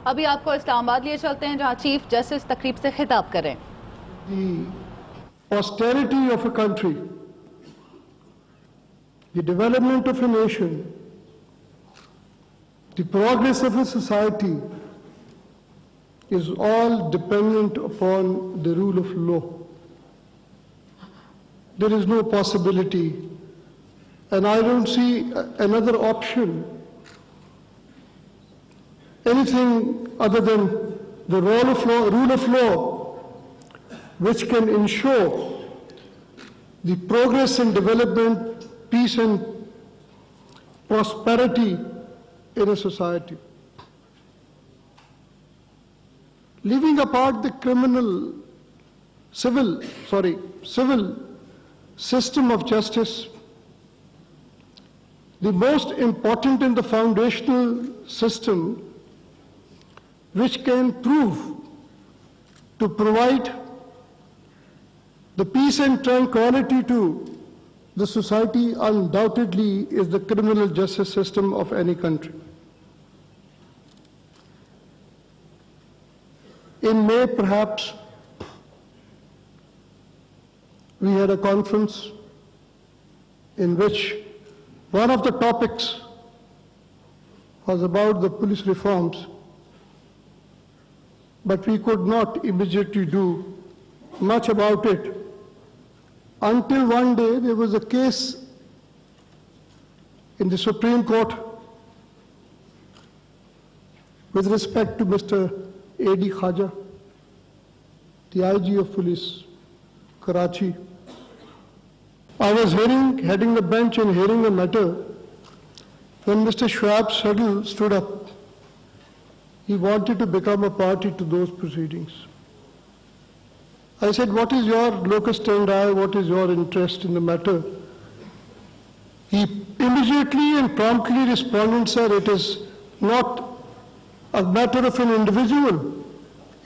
अभी आपको इस्लामाबाद लिए चलते हैं जहां चीफ जस्टिस तकरीब से खिताब करें। The austerity of a country, the development of a nation, the progress of a society is all dependent upon the rule of law. There is no possibility, and I don't see another option, anything other than the rule of law, which can ensure the progress and development, peace and prosperity in a society. Leaving apart the civil system of justice, the most important and the foundational system which can prove to provide the peace and tranquility to the society undoubtedly is the criminal justice system of any country. In May, perhaps, we had a conference in which one of the topics was about the police reforms, but we could not immediately do much about it until one day there was a case in the Supreme Court with respect to Mr. A.D. Khaja, the IG of Police, Karachi. I was heading the bench and hearing the matter when Mr. Saqib stood up. He wanted to become a party to those proceedings. I said, what is your locus standi, what is your interest in the matter? He immediately and promptly responded, sir, it is not a matter of an individual.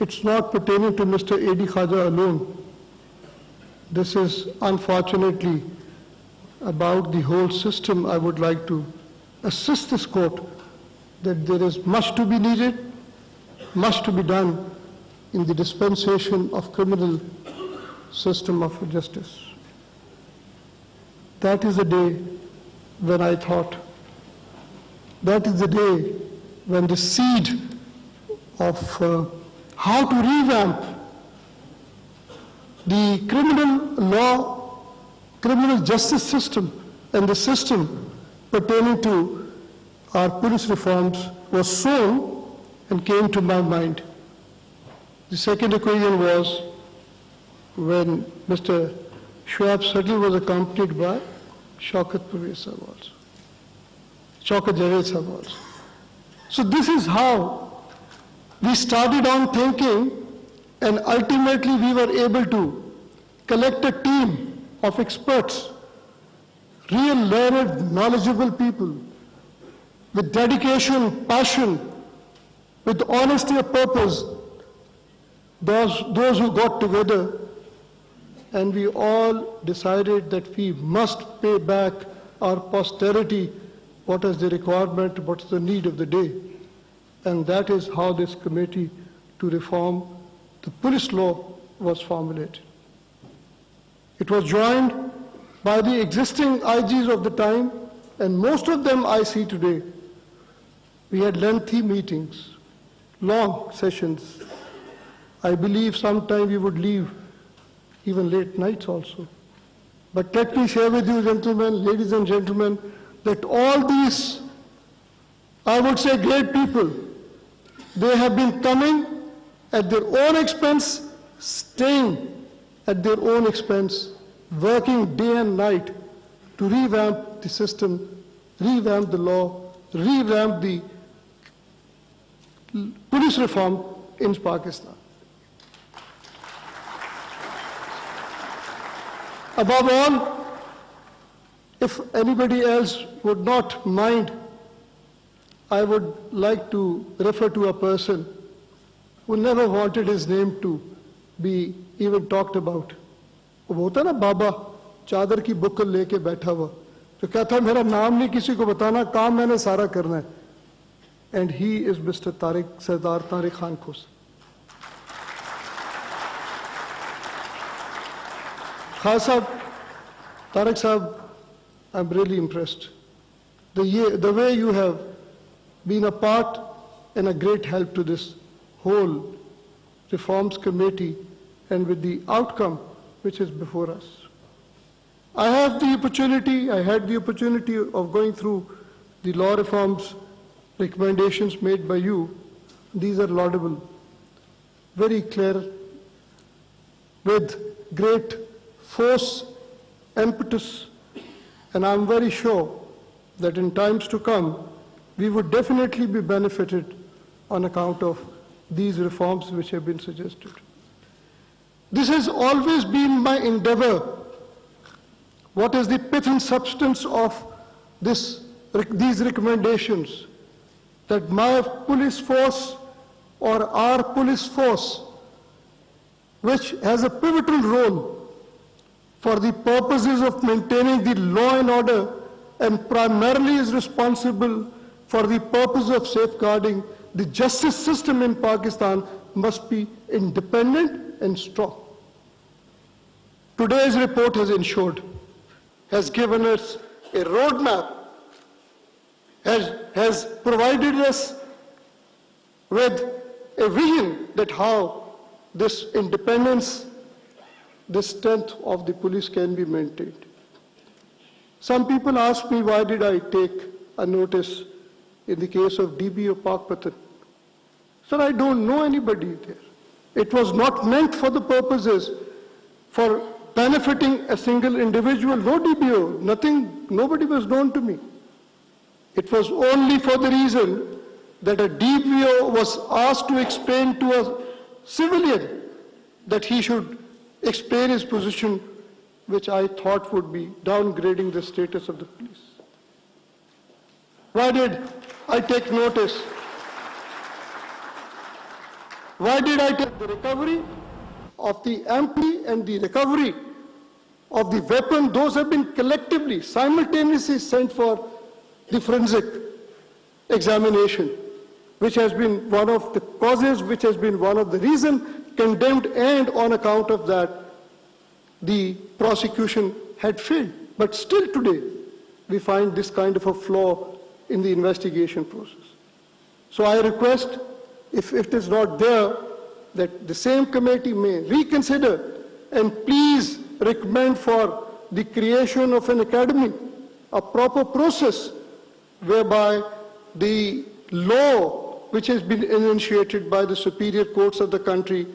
It's not pertaining to Mr. A.D. Khaja alone. This is unfortunately about the whole system. I would like to assist this court that there is much to be needed, much to be done in the dispensation of criminal system of justice. That is the day when I thought, that is the day when the seed of how to revamp the criminal justice system and the system pertaining to our police reforms was sown and came to my mind. The second occasion was when Mr. Saqib was accompanied by Shaukat Javed Sahab also. So this is how we started on thinking, and ultimately we were able to collect a team of experts, real learned, knowledgeable people with dedication, passion, with honesty of purpose, those who got together, and we all decided that we must pay back our posterity what is the requirement, what is the need of the day. And that is how this committee to reform the police law was formulated. It was joined by the existing IGs of the time, and most of them I see today. We had lengthy meetings, long sessions. I believe sometime we would leave even late nights also. But let me share with you, gentlemen, ladies and gentlemen, that all these, I would say, great people, they have been coming at their own expense, staying at their own expense, working day and night to revamp the system, revamp the law, revamp the police reform in Pakistan. Above all, if anybody else would not mind, I would like to refer to a person who never wanted his name to be even talked about. वो होता ना बाबा चादर की बुक्कल लेके बैठा हुआ जो कहता मेरा नाम नहीं किसी को बताना, काम मैंने सारा करना है. and he is Mr. Sardar Tariq Khan Khosa. Khan Sahab, Tariq Sahab, I'm really impressed. The way you have been a part and a great help to this whole reforms committee and with the outcome which is before us. I had the opportunity of going through the law reforms recommendations made by you. These are laudable, very clear, with great force, impetus, and I'm very sure that in times to come, we would definitely be benefited on account of these reforms which have been suggested. This has always been my endeavor. What is the pith and substance of these recommendations? That my police force or our police force, which has a pivotal role for the purposes of maintaining the law and order and primarily is responsible for the purpose of safeguarding the justice system in Pakistan, must be independent and strong. Today's report has given us a roadmap, has provided us with a vision that how this independence, this strength of the police can be maintained. Some people ask me, why did I take a notice in the case of DBO Pakpatan? Sir, I don't know anybody there. It was not meant for the purposes for benefiting a single individual. No DBO, nothing, nobody was known to me. It was only for the reason that a DBO was asked to explain to a civilian that he should explain his position, which I thought would be downgrading the status of the police. Why did I take notice? Why did I take the recovery of the MP and the recovery of the weapon? Those have been collectively, simultaneously sent for the forensic examination, which has been one of the causes, which has been one of the reasons condemned, and on account of that, the prosecution had failed. But still today, we find this kind of a flaw in the investigation process. So I request, if it is not there, that the same committee may reconsider and please recommend for the creation of an academy, a proper process whereby the law which has been initiated by the superior courts of the country,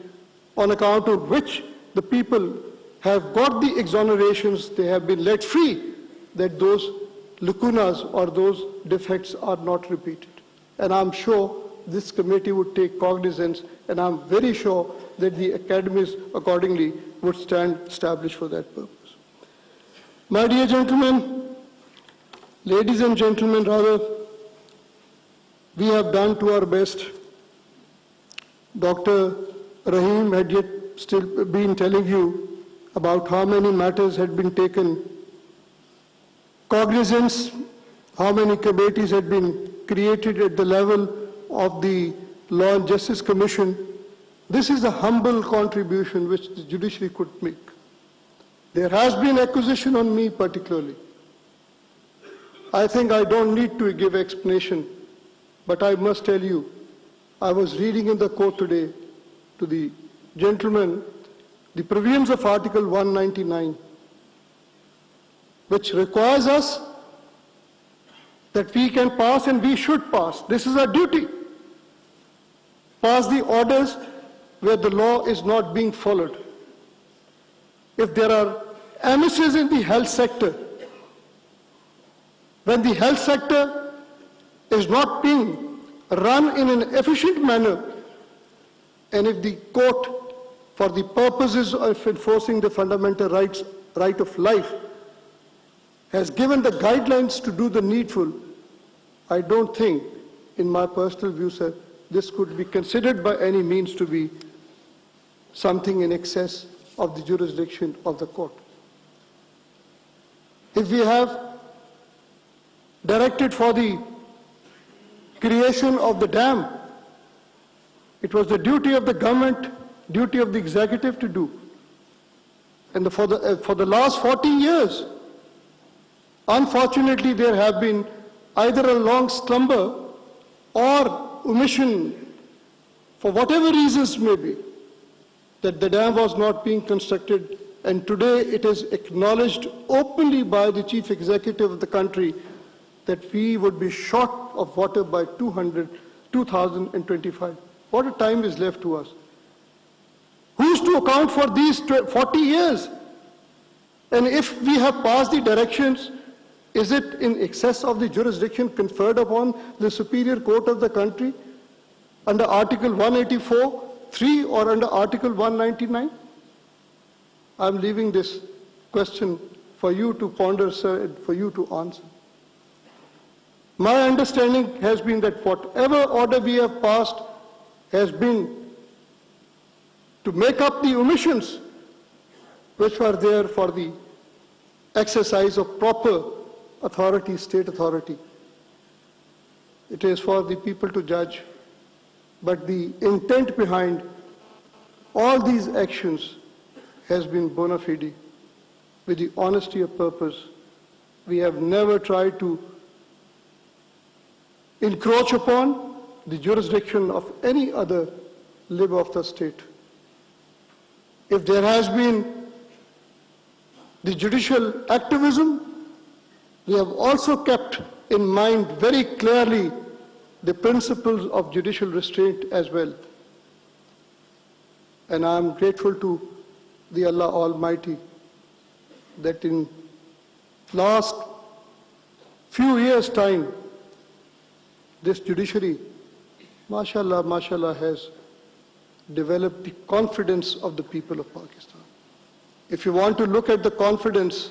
on account of which the people have got the exonerations, they have been let free, that those lacunas or those defects are not repeated. And I'm sure this committee would take cognizance, and I'm very sure that the academies accordingly would stand established for that purpose. My dear gentlemen, ladies and gentlemen rather, we have done to our best. Dr. Rahim had yet still been telling you about how many matters had been taken cognizance, how many committees had been created at the level of the Law and Justice Commission. This is a humble contribution which the judiciary could make. There has been acquisition on me particularly. I think I don't need to give explanation, but I must tell you, I was reading in the court today to the gentleman the provisions of Article 199, which requires us that we can pass and we should pass. This is our duty. Pass the orders where the law is not being followed. If there are emissaries in the health sector, when the health sector is not being run in an efficient manner, and if the court, for the purposes of enforcing the fundamental right of life, has given the guidelines to do the needful, I don't think, in my personal view, sir, this could be considered by any means to be something in excess of the jurisdiction of the court. If we have directed for the creation of the dam. It was the duty of the government, duty of the executive to do. And for the last 40 years, unfortunately, there have been either a long slumber or omission, for whatever reasons may be, that the dam was not being constructed. And today it is acknowledged openly by the chief executive of the country that we would be short of water by 2025. What a time is left to us. Who's to account for these 40 years? And if we have passed the directions, is it in excess of the jurisdiction conferred upon the Superior Court of the country under Article 184(3) or under Article 199? I'm leaving this question for you to ponder, sir, and for you to answer. My understanding has been that whatever order we have passed has been to make up the omissions which were there for the exercise of proper authority, state authority. It is for the people to judge, but the intent behind all these actions has been bona fide, with the honesty of purpose. We have never tried to encroach upon the jurisdiction of any other limb of the state. If there has been the judicial activism, we have also kept in mind very clearly the principles of judicial restraint as well. And I am grateful to the Allah Almighty that in last few years' time, this judiciary, mashallah, mashallah, has developed the confidence of the people of Pakistan. If you want to look at the confidence,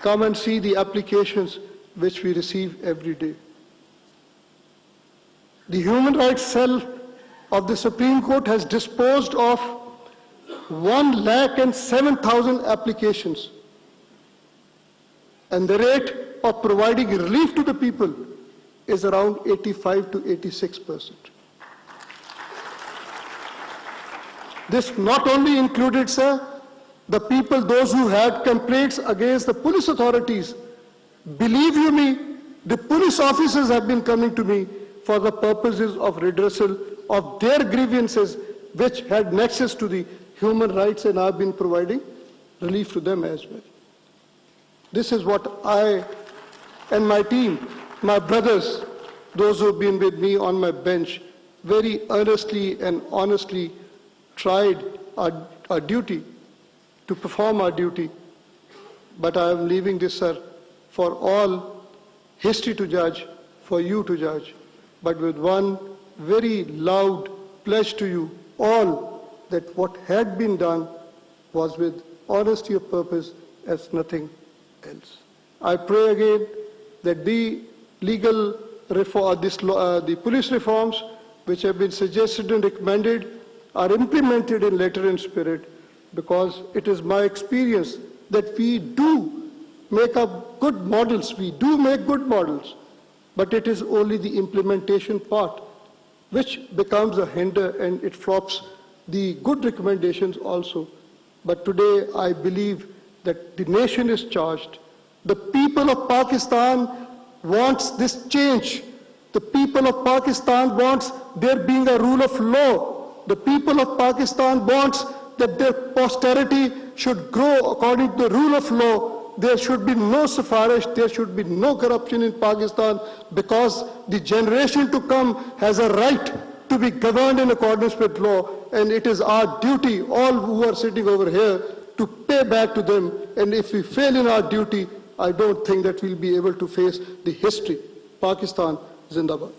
come and see the applications which we receive every day. The Human Rights Cell of the Supreme Court has disposed of 107,000 applications, and the rate of providing relief to the people is around 85 to 86%. This not only included, sir, the people, those who had complaints against the police authorities. Believe you me, the police officers have been coming to me for the purposes of redressal of their grievances which had nexus to the human rights, and I've been providing relief to them as well. This is what I and my team, my brothers, those who have been with me on my bench, very earnestly and honestly tried our duty, to perform our duty. But I am leaving this, sir, for all history to judge, for you to judge, but with one very loud pledge to you all that what had been done was with honesty of purpose as nothing else. I pray again that the legal reform, the police reforms which have been suggested and recommended are implemented in letter and spirit, because it is my experience that we do make up good models, we do make good models, but it is only the implementation part which becomes a hinder, and it flops the good recommendations also. But today I believe that the nation is charged. The people of Pakistan wants this change. The people of Pakistan wants there being a rule of law. The people of Pakistan wants that their posterity should grow according to the rule of law. There should be no safarish, there should be no corruption in Pakistan, because the generation to come has a right to be governed in accordance with law, and it is our duty, all who are sitting over here, to pay back to them. And if we fail in our duty, I don't think that we'll be able to face the history. Pakistan Zindabad.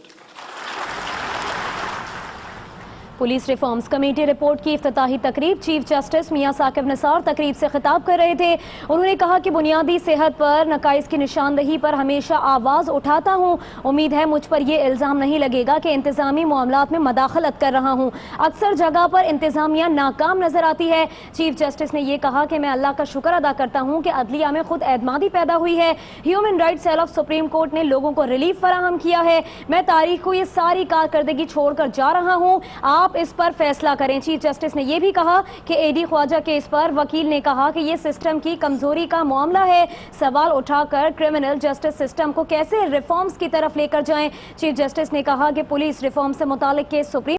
Police reforms committee report की इफ्तिताही तकरीब chief justice मियां साकिब निसार तकरीब से खिताब कर रहे थे। उन्होंने कहा कि बुनियादी सेहत पर नकाइस की निशानदही पर हमेशा आवाज़ उठाता हूँ। उम्मीद है मुझ पर यह इल्ज़ाम नहीं लगेगा कि इंतजामी मामलात में मदाखलत कर रहा हूँ। अक्सर जगह पर इंतजामिया नाकाम नजर आती है। चीफ जस्टिस ने यह कहा कि मैं अल्लाह का शुक्र अदा करता हूँ कि अदलिया में खुद एतमादी पैदा हुई है। Human rights cell of supreme court ने लोगों को रिलीफ फराहम किया है। मैं तारीख को ये सारी कारकर्दगी छोड़कर जा रहा हूँ, आप इस पर फैसला करें। चीफ जस्टिस ने यह भी कहा कि एडी ख्वाजा केस पर वकील ने कहा कि यह सिस्टम की कमजोरी का मामला है। सवाल उठाकर क्रिमिनल जस्टिस सिस्टम को कैसे रिफॉर्म्स की तरफ लेकर जाएं। चीफ जस्टिस ने कहा कि पुलिस रिफॉर्म से मुतालिक केस सुप्रीम